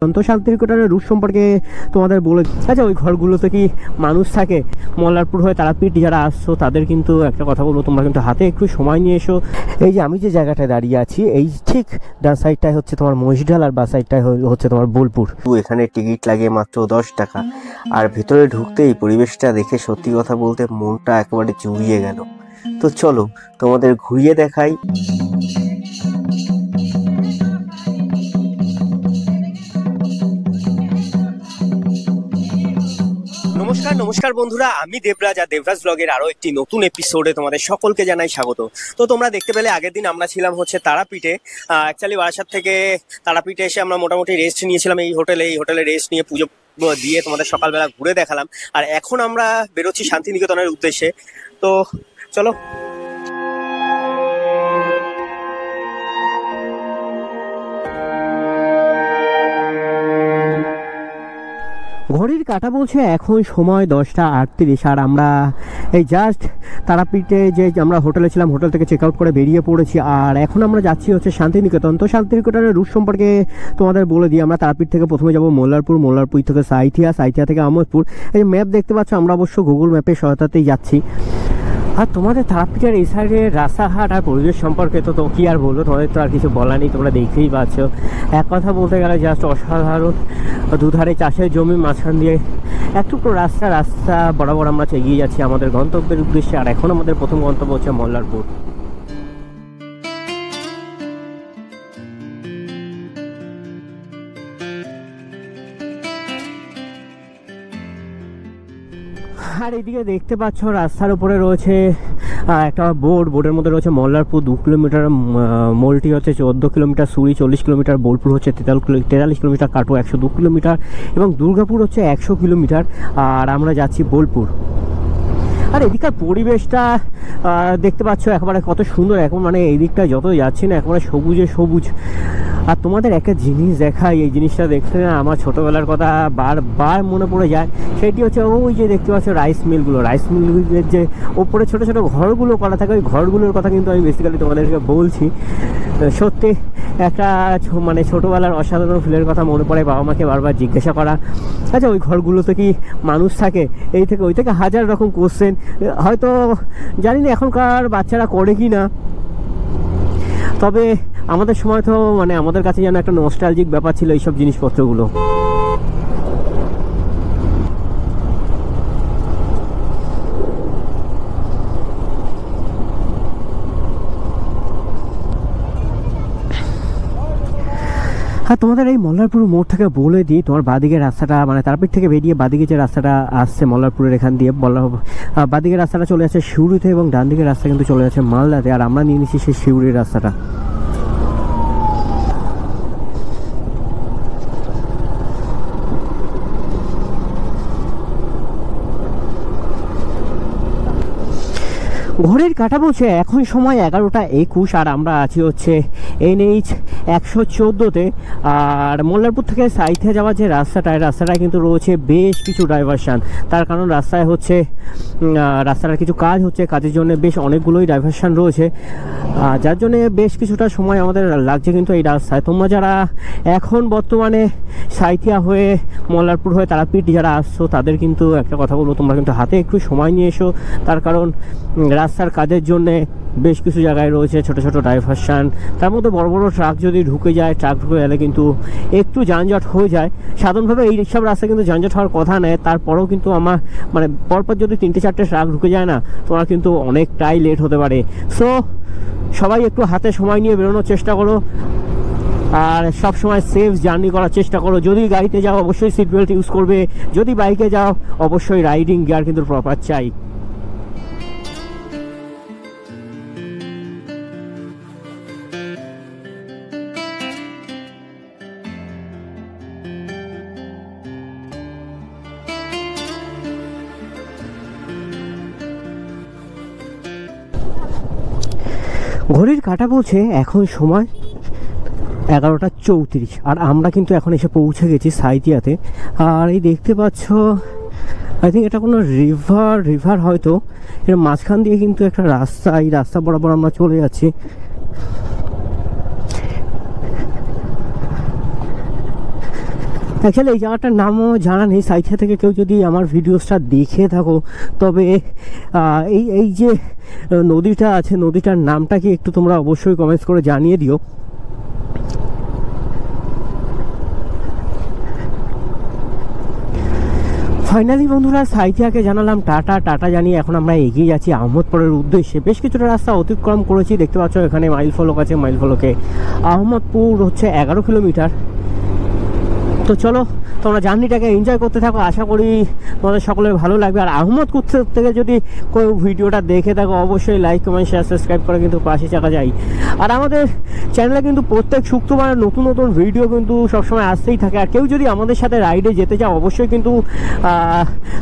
শান্তিনিকেতনের রুট সম্পর্কে তোমাদের বলে। আচ্ছা, ওই ঘরগুলোতে কি মানুষ থাকে? মল্লারপুর হয়ে তারাপীঠ যারা আসছো তাদের কিন্তু একটা কথা বলবো, তোমরা কিন্তু হাতে একটু সময় নিয়ে এসো। এই যে আমি যে জায়গাটায় দাঁড়িয়ে আছি, এই ঠিক ডান সাইডটায় হচ্ছে তোমার মহিষঢাল আর বা সাইডটায় হচ্ছে তোমার বোলপুর। এখানে টিকিট লাগে মাত্র 10 টাকা। আর ভেতরে ঢুকতেই পরিবেশটা দেখে সত্যি কথা বলতে মনটা একেবারে জুড়িয়ে গেল। তো চলো তোমাদের ঘুরিয়ে দেখাই। নমস্কার বন্ধুরা, আমি দেবরাজ আর দেবরাজ ব্লগের আরো একটি নতুন এপিসোডে তোমাদের সকলকে জানাই স্বাগত। তো তোমরা দেখতে পেলে আগের দিন আমরা ছিলাম হচ্ছে তারাপীঠে। অ্যাকচুয়ালি বারাসাত থেকে তারাপীঠে এসে আমরা মোটামুটি রেস্ট নিয়েছিলাম এই হোটেলে রেস্ট নিয়ে পুজো দিয়ে তোমাদের সকালবেলা ঘুরে দেখালাম। আর এখন আমরা বেরোচ্ছি শান্তিনিকেতনের উদ্দেশ্যে। তো চলো। ঘড়ির কাঁটা বলছে এখন সময় 10টা 38। আর আমরা এই জাস্ট তারাপীঠে যে আমরা হোটেলে ছিলাম, হোটেল থেকে চেক আউট করে বেরিয়ে পড়েছি। আর এখন আমরা যাচ্ছি হচ্ছে শান্তিনিকেতন। তো শান্তিনিকেতনের রুট সম্পর্কে তোমাদের বলে দিই। আমরা তারাপীঠ থেকে প্রথমে যাব মল্লারপুর থেকে সাঁইথিয়া থেকে আহমদপুর। এই ম্যাপ দেখতে পাচ্ছ, আমরা অবশ্য গুগল ম্যাপের সহায়তাতেই যাচ্ছি। আর তোমাদের তারাপীঠের এই সাইডে রাস্তাঘাট আর পরিবেশ সম্পর্কে তো কি আর বলবো, তোমাদের তো আর কিছু বলা নেই, তোমরা দেখতেই পাচ্ছ। এক কথা বলতে গেলে জাস্ট অসাধারণ। দুধারে চাষের জমি, মাঝখান দিয়ে একটুকু রাস্তা বরাবর আমরা এগিয়ে যাচ্ছি আমাদের গন্তব্যের উদ্দেশ্যে। আর এখন আমাদের প্রথম গন্তব্য হচ্ছে মল্লারপুর। আর এইদিকে দেখতে পাচ্ছ রাস্তার উপরে রয়েছে একটা বোর্ডের মধ্যে রয়েছে মল্লারপুর 2 কিলোমিটার, মোলটি হচ্ছে 14 কিলোমিটার, সুরি 40 কিলোমিটার, বোলপুর হচ্ছে 43 কিলোমিটার, কাটোয়া 102 কিলোমিটার এবং দুর্গাপুর হচ্ছে 100 কিলোমিটার। আর আমরা যাচ্ছি বোলপুর। আর এদিকার পরিবেশটা দেখতে পাচ্ছ একেবারে কত সুন্দর। এখন মানে এই দিকটা যত যাচ্ছি না একেবারে সবুজ। আর তোমাদের একটা জিনিস দেখাই, এই জিনিসটা দেখতে না আমার ছোটোবেলার কথা বারবার মনে পড়ে যায়। সেটি হচ্ছে ওই যে দেখতে পাচ্ছ রাইস মিলগুলোর যে ওপরে ছোটো ছোটো ঘরগুলো করা থাকে, ওই ঘরগুলোর কথা কিন্তু আমি বেসিক্যালি তোমাদেরকে বলছি। সত্যি একটা মানে ছোটোবেলার অসাধারণ ফিলের কথা মনে পড়ে, বাবা মাকে বারবার জিজ্ঞাসা করা। আচ্ছা, ওই ঘরগুলোতে কি মানুষ থাকে? ওই থেকে হাজার রকম কোশ্চেন। হয়তো জানি না এখনকার বাচ্চারা করে কি না, তবে আমাদের সময় তো মানে আমাদের কাছে যেন একটা নস্টালজিক ব্যাপার ছিল এইসব জিনিসপত্রগুলো। হ্যাঁ, তোমাদের এই মল্লারপুর মোড় থেকে বলে দিই, তোমার বাদিকের রাস্তাটা মানে তারাপীঠ থেকে বেরিয়ে বাদিকে যে রাস্তাটা আসছে মল্লারপুরের এখান দিয়ে বাদিকের রাস্তাটা চলে যাচ্ছে সিউড়িতে এবং ডান দিকের রাস্তা কিন্তু চলে যাচ্ছে মালদাতে। আর আমরা নিয়ে নিচ্ছি সেই সিউড়ির রাস্তাটা। ঘড়ির কাঁটা বলছে এখন সময় 11টা 21। আর আমরা আছি হচ্ছে NH 114-তে। আর মল্লারপুর থেকে সাঁইথিয়া যাওয়ার যে রাস্তাটায় কিন্তু রয়েছে বেশ কিছু ডাইভারশান। তার কারণ রাস্তাটার কিছু কাজ হচ্ছে, কাজের জন্য বেশ অনেকগুলোই ডাইভারশান রয়েছে, যার জন্য বেশ কিছুটা সময় আমাদের লাগছে কিন্তু এই রাস্তায়। তোমরা যারা এখন বর্তমানে সাঁইথিয়া হয়ে মল্লারপুর হয়ে তারাপীঠ যারা আসছো তাদের কিন্তু একটা কথা বলবো, তোমরা কিন্তু হাতে একটু সময় নিয়ে এসো। তার কারণ রাস্তার কাজের জন্যে বেশ কিছু জায়গায় রয়েছে ছোট ছোট ডাইভারশান। তার মধ্যে বড় বড় ট্রাক যদি ঢুকে গেলে কিন্তু একটু যানজট হয়ে যায়। সাধারণভাবে এই সব রাস্তায় কিন্তু যানজট হওয়ার কথা নেই, তারপরেও কিন্তু আমার মানে পরপর যদি 3-4টে ট্রাক ঢুকে যায় না, তোমার কিন্তু অনেকটাই লেট হতে পারে। সো সবাই একটু হাতে সময় নিয়ে বেরোনোর চেষ্টা করো আর সব সময় সেফ জার্নি করার চেষ্টা করো। যদি গাড়িতে যাও অবশ্যই সিট বেল্ট ইউজ করবে, যদি বাইকে যাও অবশ্যই রাইডিং গিয়ার কিন্তু প্রপার চাই। ঘড়ির কাঁটা বলছে এখন সময় 11টা 34। আর আমরা কিন্তু এখন এসে পৌঁছে গেছি সাঁইথিয়াতে। আর এই দেখতে পাচ্ছ আই থিঙ্ক এটা কোনো রিভার হয়তো, এর মাঝখান দিয়ে কিন্তু একটা রাস্তা, এই রাস্তা বরাবর আমরা চলে যাচ্ছি। অ্যাকচুয়ালি এই জায়গাটার নামও জানা নেই। সাইথিয়া থেকে কেউ যদি আমার ভিডিওসটা দেখে থাকো তবে এই যে নদীটা আছে, নদীটার নামটা কি একটু তোমরা অবশ্যই কমেন্টস করে জানিয়ে দিও। ফাইনালি বন্ধুরা সাইথিয়াকে জানালাম টাটা জানিয়ে এখন আমরা এগিয়ে যাচ্ছি আহমদপুরের উদ্দেশ্যে। বেশ কিছুটা রাস্তা অতিক্রম করেছি, দেখতে পাচ্ছ এখানে মাইল ফলক আছে, মাইল ফলকে আহমদপুর হচ্ছে 11 কিলোমিটার। তো চলো তোমরা জার্নিটাকে এনজয় করতে থাকো, আশা করি তোমাদের সকলের ভালো লাগবে। আর আহমদপুর থেকে যদি কেউ ভিডিওটা দেখে থাকো অবশ্যই লাইক কমেন্ট শেয়ার সাবস্ক্রাইব করে কিন্তু পাশে থাকা যায়। আর আমাদের চ্যানেলে কিন্তু প্রত্যেক শুক্রবার নতুন নতুন ভিডিও কিন্তু সবসময় আসতেই থাকে। আর কেউ যদি আমাদের সাথে রাইডে যেতে চাও অবশ্যই কিন্তু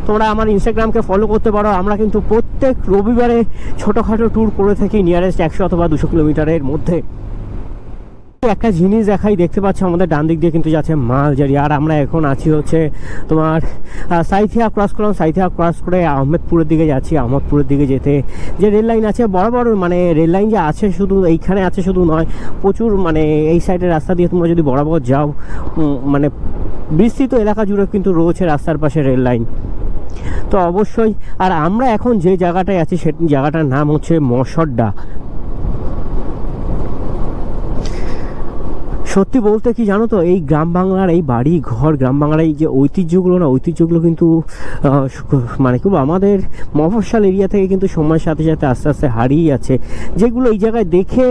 তোমরা আমার ইনস্টাগ্রামকে ফলো করতে পারো। আমরা কিন্তু প্রত্যেক রবিবারে ছোটোখাটো ট্যুর করে থাকি নিয়ারেস্ট 100 অথবা 200 কিলোমিটারের মধ্যে। একটা জিনিস দেখাই, দেখতে পাচ্ছ আমাদের ডান দিক দিয়ে কিন্তু যাচ্ছে মালজারি। আর আমরা এখন আছি হচ্ছে তোমার সাইথিয়া ক্রস করলাম, সাইথিয়া ক্রস করে আহমেদপুরের দিকে যাচ্ছি। আহমদপুরের দিকে যেতে যে রেল লাইন আছে বড় বড়, মানে রেল লাইন যে আছে শুধু এইখানে আছে শুধু নয়, প্রচুর মানে এই সাইডের রাস্তা দিয়ে তোমরা যদি বরাবর যাও মানে বিস্তৃত এলাকা জুড়ে কিন্তু রয়েছে রাস্তার পাশে রেল লাইন। তো অবশ্যই, আর আমরা এখন যে জায়গাটায় আছি সে জায়গাটার নাম হচ্ছে মসড্ডা। সত্যি বলতে কি জানো তো, এই গ্রাম বাংলার এই বাড়ি ঘর, গ্রাম বাংলার এই যে ঐতিহ্যগুলো না, ঐতিহ্যগুলো কিন্তু মানে খুব আমাদের মফস্বল এরিয়া থেকে কিন্তু সময়ের সাথে সাথে আস্তে আস্তে হারিয়ে যাচ্ছে, যেগুলো এই জায়গায় দেখে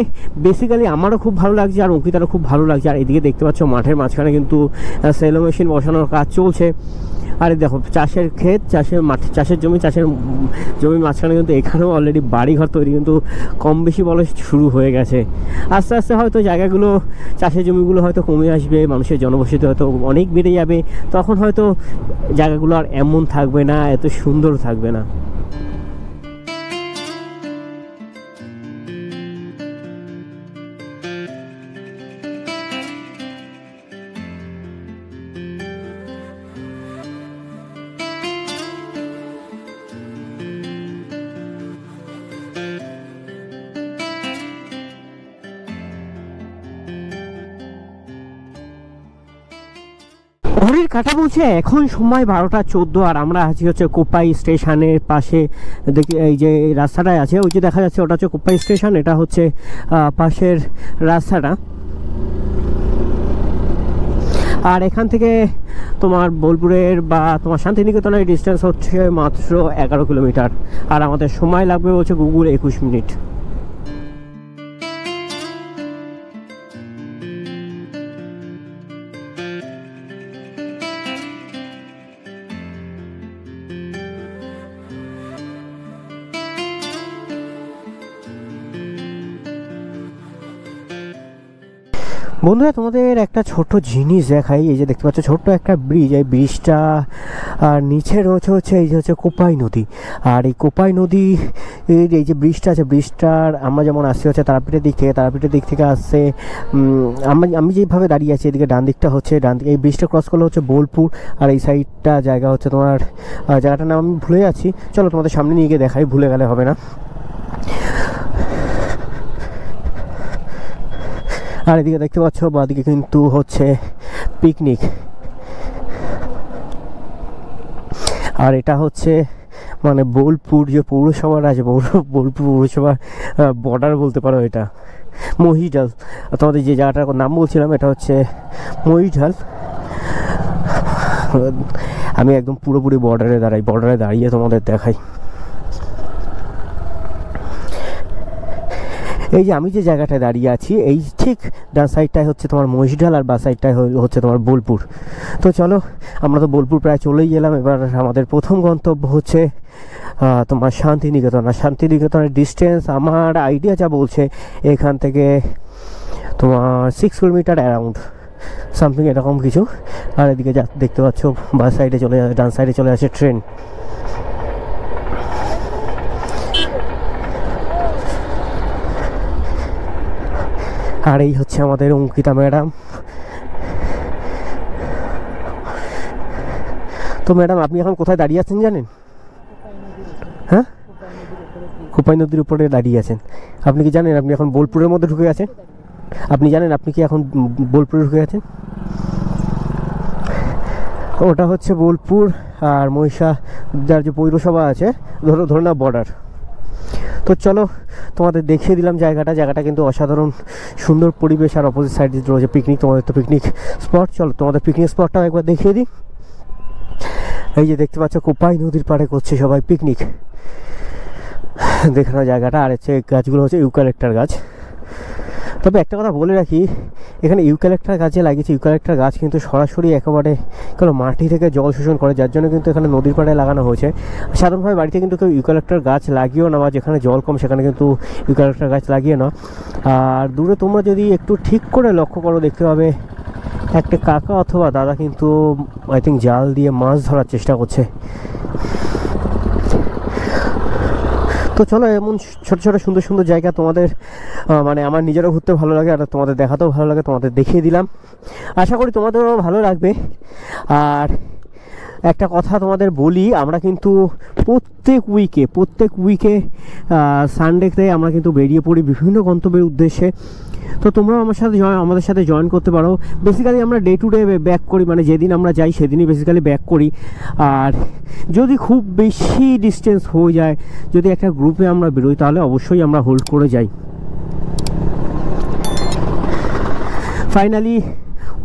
বেসিক্যালি আমারও খুব ভালো লাগছে আর অঙ্কিতারও খুব ভালো লাগছে। আর এদিকে দেখতে পাচ্ছ মাঠের মাঝখানে কিন্তু সেলো মেশিন বসানোর কাজ চলছে। আরে দেখো চাষের ক্ষেত, চাষের জমির মাঝখানে কিন্তু এখানেও অলরেডি বাড়িঘর তৈরি কিন্তু কম বেশি বলে শুরু হয়ে গেছে। আস্তে আস্তে হয়তো জায়গাগুলো, চাষের জমিগুলো হয়তো কমে আসবে, মানুষের জনবসতি হয়তো অনেক বেড়ে যাবে, তখন হয়তো জায়গাগুলো আর এমন থাকবে না, এত সুন্দর থাকবে না। ঘড়ির কাঁটা বলছে এখন সময় 12টা 14। আর আমরা আছি হচ্ছে কোপাই স্টেশনের পাশে। দেখি এই যে রাস্তাটায় আছে, ওই যে দেখা যাচ্ছে ওটা হচ্ছে কোপাই স্টেশন, এটা হচ্ছে পাশের রাস্তাটা। আর এখান থেকে তোমার বোলপুরের বা তোমার শান্তিনিকেতনের ডিস্টেন্স হচ্ছে মাত্র 11 কিলোমিটার। আর আমাদের সময় লাগবে বলছে গুগল 21 মিনিট। বন্ধুরা তোমাদের একটা ছোট্ট জিনিস দেখাই, এই যে দেখতে পাচ্ছ ছোট্ট একটা ব্রিজ, এই ব্রিজটা আর নিচে রয়েছে হচ্ছে এই যে হচ্ছে কোপাই নদী। আর এই কোপাই নদী এই যে ব্রিজটা আছে, ব্রিজটার আমরা যেমন আসছি হচ্ছে তারাপীঠের দিক থেকে আসছে। আমি যেভাবে দাঁড়িয়ে আছি এদিকে ডান দিকটা হচ্ছে এই ব্রিজটা ক্রস করলে হচ্ছে বোলপুর, আর এই সাইডটা জায়গা হচ্ছে তোমার জায়গাটার নাম আমি ভুলে যাচ্ছি, চলো তোমাদের সামনে নিয়ে গিয়ে দেখাই, ভুলে গেলে হবে না। আর এদিকে দেখতে পাচ্ছ বাদিকে কিন্তু হচ্ছে পিকনিক। আর এটা হচ্ছে মানে বোলপুর যে পৌরসভার আছে, বোলপুর পৌরসভার বর্ডার বলতে পারো। এটা মহিঢাল, তোমাদের যে জায়গাটার নাম বলছিলাম এটা হচ্ছে মহিঢাল। আমি একদম পুরোপুরি বর্ডারে দাঁড়িয়ে তোমাদের দেখাই। এই যে আমি যে জায়গাটায় দাঁড়িয়ে আছি এই ঠিক ডান সাইডটায় হচ্ছে তোমার মহিষঢাল আর বা সাইডটায় হচ্ছে তোমার বোলপুর। তো চলো আমরা তো বোলপুর প্রায় চলেই গেলাম। এবার আমাদের প্রথম গন্তব্য হচ্ছে তোমার শান্তিনিকেতন। আর শান্তিনিকেতনের ডিস্টেন্স আমার আইডিয়া যা বলছে এখান থেকে তোমার 6 কিলোমিটার অ্যারাউন্ড সামথিং এরকম কিছু। আর এদিকে দেখতে পাচ্ছ বা সাইডে চলে যাচ্ছে, ডান সাইডে চলে আসে ট্রেন। আর এই হচ্ছে আমাদের অঙ্কিতা ম্যাডাম। তো ম্যাডাম আপনি এখন কোথায় দাঁড়িয়ে আছেন জানেন? হ্যাঁ, কোপাই নদীর উপরে দাঁড়িয়ে আছেন। আপনি কি জানেন আপনি এখন বোলপুরের মধ্যে ঢুকে আছেন? আপনি জানেন আপনি কি এখন বোলপুরে ঢুকে আছেন? ওটা হচ্ছে বোলপুর আর মহিষাদল যে পৌরসভা আছে, ধরো না বর্ডার। তো চলো তোমাদের দেখিয়ে দিলাম জায়গাটা কিন্তু অসাধারণ সুন্দর পরিবেশ, আর অপোজিট সাইডে রয়েছে পিকনিক, তোমাদের তো পিকনিক স্পট। চলো তোমাদের পিকনিক স্পটটাও একবার দেখিয়ে দিই। এই যে দেখতে পাচ্ছ কোপাই নদীর পাড়ে করছে সবাই পিকনিক, দেখানো জায়গাটা। আর হচ্ছে গাছগুলো হচ্ছে ইউক্যালিপটাস গাছ। তবে একটা কথা বলে রাখি, এখানে ইউক্যালিপটাস গাছে লাগিয়েছে, ইউক্যালিপটাস গাছ কিন্তু সরাসরি একেবারে কোনো মাটি থেকে জল শোষণ করে, যার জন্য কিন্তু এখানে নদীর পাড়ে লাগানো হয়েছে। সাধারণভাবে বাড়িতে কিন্তু কেউ ইউক্যালিপটাস গাছ লাগিয়েও না, বা যেখানে জল কম সেখানে কিন্তু ইউক্যালিপটাস গাছ লাগিয়ে না। আর দূরে তোমরা যদি একটু ঠিক করে লক্ষ্য করো, দেখতে পাবে একটা কাকা অথবা দাদা কিন্তু আই থিঙ্ক জাল দিয়ে মাছ ধরার চেষ্টা করছে। তো চলো, এমন ছোটো ছোটো সুন্দর সুন্দর জায়গা তোমাদের মানে আমার নিজেরও ঘুরতে ভালো লাগে, আর তোমাদের দেখাতেও ভালো লাগে, তোমাদের দেখিয়ে দিলাম। আশা করি তোমাদেরও ভালো লাগবে। আর একটা কথা তোমাদের বলি, আমরা কিন্তু প্রত্যেক উইকে সানডেতে আমরা কিন্তু বেরিয়ে পড়ি বিভিন্ন গন্তব্যের উদ্দেশ্যে। তো তোমরাও আমাদের সাথে জয়েন করতে পারো। বেসিক্যালি আমরা ডে টু ডে ব্যাক করি, মানে যেদিন আমরা যাই সেদিনই বেসিক্যালি ব্যাক করি। আর যদি খুব বেশি ডিস্টেন্স হয়ে যায়, যদি একটা গ্রুপে আমরা বেরোই, তাহলে অবশ্যই আমরা হোল্ড করে যাই। Finally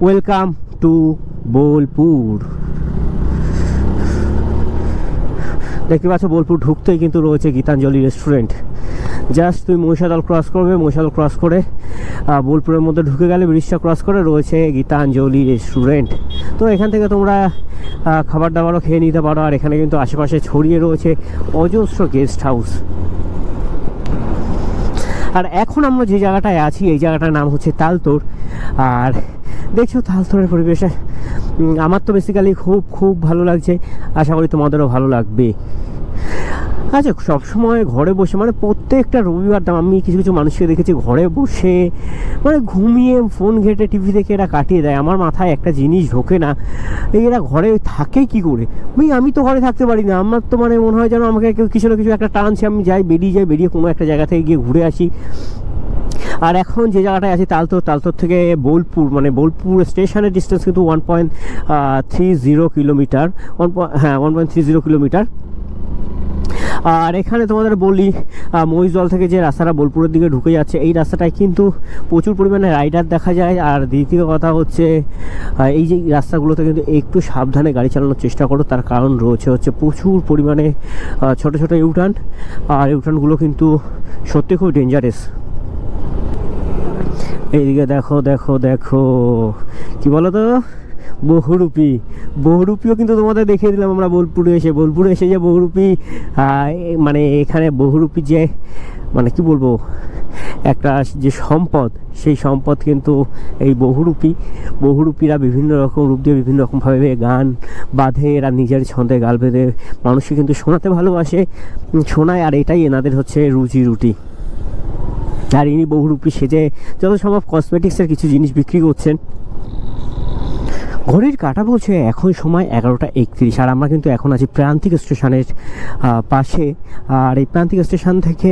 welcome to Bolpur. দেখতে পাচ্ছ বোলপুর ঢুকতেই কিন্তু রয়েছে গীতাঞ্জলি রেস্টুরেন্ট। জাস্ট তুমি মহিষাদল ক্রস করবে, মহিষাদল ক্রস করে বোলপুরের মধ্যে ঢুকে গেলে ব্রিজটা ক্রস করে রয়েছে গীতাঞ্জলি রেস্টুরেন্ট। তো এখান থেকে তোমরা খাবার দাবারও খেয়ে নিতে পারো। আর এখানে কিন্তু আশেপাশে ছড়িয়ে রয়েছে অজস্র গেস্ট হাউস। আর এখন আমরা যে জায়গাটায় আছি, এই জায়গাটার নাম হচ্ছে তালতোড়। আর দেখছো তালতোড়ের পরিবেশে আমার তো বেসিক্যালি খুব ভালো লাগছে, আশা করি তোমাদেরও ভালো লাগবে। আচ্ছা, সবসময় ঘরে বসে, মানে প্রত্যেকটা রবিবার আমি কিছু মানুষকে দেখেছি ঘরে বসে মানে ঘুমিয়ে ফোন ঘেটে টিভি দেখে এরা কাটিয়ে দেয়। আমার মাথায় একটা জিনিস ঢোকে না, এরা ঘরে থাকে কি করে? আমি তো ঘরে থাকতে পারি না। আমার তো মানে মনে হয় যেন আমাকে কেউ কিছু না কিছু একটা টানছে, আমি বেরিয়ে কোনো একটা জায়গা থেকে গিয়ে ঘুরে আসি। আর এখন যে জায়গাটায় আছি তালতোড় থেকে বোলপুর, মানে বোলপুর স্টেশনের ডিস্টেন্স কিন্তু 1.30 কিলোমিটার, 1.30 কিলোমিটার। আর এখানে তোমাদের বলি, মহিষদল থেকে যে রাস্তাটা বোলপুরের দিকে ঢুকে যাচ্ছে, এই রাস্তাটায় কিন্তু প্রচুর পরিমাণে রাইডার দেখা যায়। আর দ্বিতীয় কথা হচ্ছে, এই যে রাস্তাগুলোতে কিন্তু একটু সাবধানে গাড়ি চালানোর চেষ্টা করো, তার কারণ হচ্ছে প্রচুর পরিমাণে ছোট ছোট ইউটার্ন। আর ইউটার্নগুলো কিন্তু সত্যি খুব ডেঞ্জারাস। এইদিকে দেখো কি বলো তো, বহুরূপীও কিন্তু তোমাদের দেখিয়ে দিলাম আমরা বোলপুরে এসে যে বহুরূপী, মানে এখানে বহুরূপী যে মানে কি বলবো, একটা যে সম্পদ, সেই সম্পদ কিন্তু এই বহুরূপীরা বিভিন্ন রকম রূপ দিয়ে বিভিন্ন রকমভাবে গান বাঁধে। এরা নিজের ছন্দে গাল বেঁধে মানুষকে কিন্তু শোনাতে ভালোবাসে, শোনায়। আর এটাই এনাদের হচ্ছে রুটি। আর ইনি বহুরূপী সেজে যত সম্ভব কসমেটিক্সের কিছু জিনিস বিক্রি করছেন। ঘড়ির কাঁটা বলছে এখন সময় 11:31। আর আমরা কিন্তু এখন আছি প্রান্তিক স্টেশনের পাশে। আর এই প্রান্তিক স্টেশন থেকে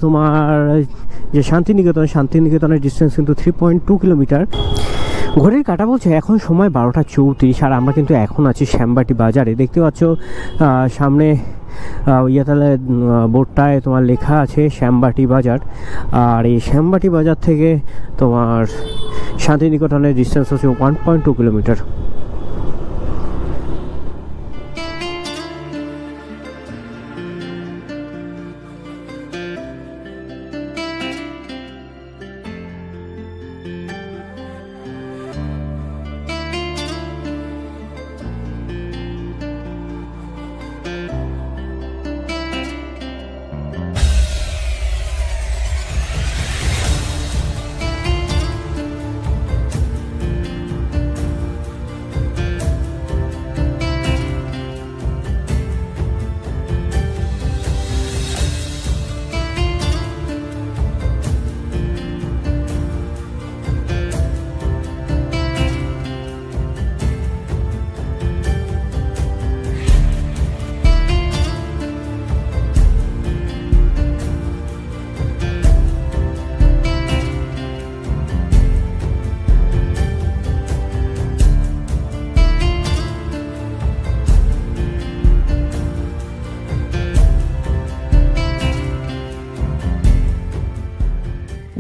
তোমার যে শান্তিনিকেতনের ডিস্টেন্স কিন্তু 3.2 কিলোমিটার। ঘড়ির কাঁটা বলছে এখন সময় 12:34। আর আমরা কিন্তু এখন আছি শ্যামবাটি বাজারে। দেখতে পাচ্ছ সামনে তাহলে বোর্ডটায় তোমার লেখা আছে শ্যামবাটি বাজার। আর এই শ্যামবাটি বাজার থেকে তোমার শান্তিনিকেতনের ডিস্টেন্স হচ্ছে 1.2 কিলোমিটার।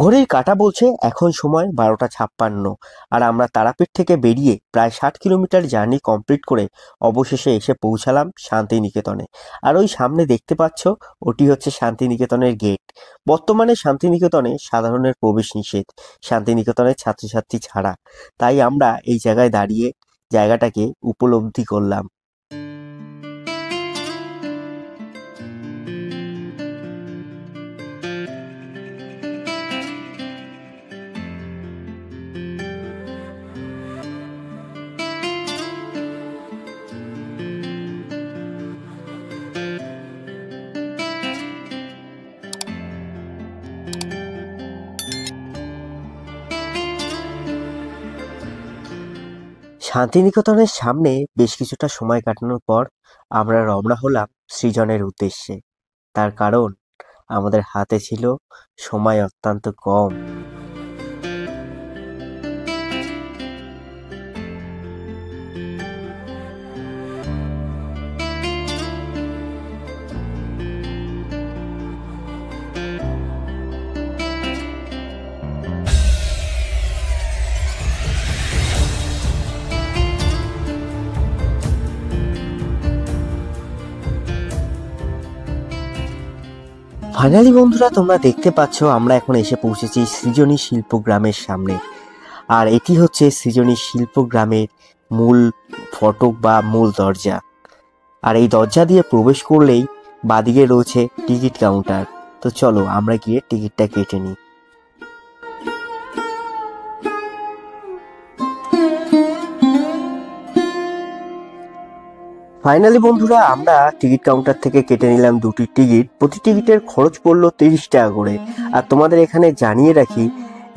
ঘড়ির কাঁটা বলছে এখন সময় 12টা 56, আর আমরা তারাপীঠ থেকে বেরিয়ে প্রায় 60 কিলোমিটার জার্নি কমপ্লিট করে অবশেষে এসে পৌঁছালাম শান্তিনিকেতনে। আর ওই সামনে দেখতে পাচ্ছ, ওটি হচ্ছে শান্তিনিকেতনের গেট। বর্তমানে শান্তিনিকেতনে সাধারণের প্রবেশ নিষেধ, শান্তিনিকেতনের ছাত্রছাত্রী ছাড়া। তাই আমরা এই জায়গায় দাঁড়িয়ে জায়গাটাকে উপলব্ধি করলাম। শান্তিনিকেতনের সামনে বেশ কিছুটা সময় কাটানোর পর আমরা রওনা হলাম সৃজনের উদ্দেশ্যে। তার কারণ আমাদের হাতে ছিল সময় অত্যন্ত কম। ফাইনালি বন্ধুরা, তোমরা দেখতে পাচ্ছ আমরা এখন এসে পৌঁছেছি সৃজনী শিল্পগ্রামের সামনে। আর এটি হচ্ছে সৃজনী শিল্পগ্রামের মূল ফটক বা মূল দরজা। আর এই দরজা দিয়ে প্রবেশ করলেই বাদিকে রয়েছে টিকিট কাউন্টার। তো চলো আমরা গিয়ে টিকিটটা কেটে নিই। ফাইনালি বন্ধুরা, আমরা টিকিট কাউন্টার থেকে কেটে নিলাম দুটি টিকিট। প্রতি টিকিটের খরচ পড়লো 30 টাকা করে। আর তোমাদের এখানে জানিয়ে রাখি,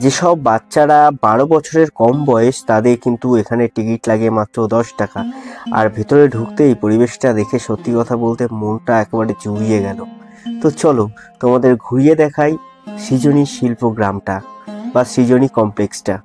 যেসব বাচ্চারা 12 বছরের কম বয়স তাদের কিন্তু এখানে টিকিট লাগে মাত্র 10 টাকা। আর ভেতরে ঢুকতেই পরিবেশটা দেখে সত্যি কথা বলতে মনটা একেবারে জুড়িয়ে গেল। তো চলো তোমাদের ঘুরিয়ে দেখাই সৃজনী শিল্পগ্রামটা বা সৃজনী কমপ্লেক্সটা।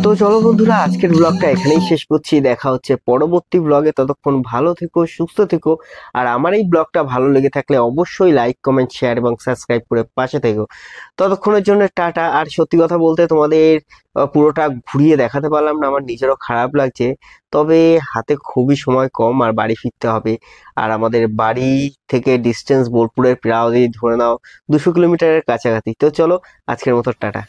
তো চলো বন্ধুরা, আজকের ব্লগটা এখানেই শেষ করছি। দেখা হচ্ছে পরবর্তী ব্লগে। ততক্ষণ ভালো থেকো, সুস্থ থেকো। আর আমার এই ব্লগটা ভালো লেগে থাকলে অবশ্যই লাইক, কমেন্ট, শেয়ার এবং সাবস্ক্রাইব করে পাশে থেকো। ততক্ষণের জন্য টাটা। আর সত্যি কথা বলতে তোমাদের পুরোটা ঘুরিয়ে দেখাতে পারলাম না, আমার নিজেরও খারাপ লাগছে। তবে হাতে খুবই সময় কম আর বাড়ি ফিরতে হবে। আর আমাদের বাড়ি থেকে ডিস্টেন্স বোলপুরের প্রায় ধরে নাও 200 কিলোমিটারের কাছাকাছি। তো চলো, আজকের মতো টাটা।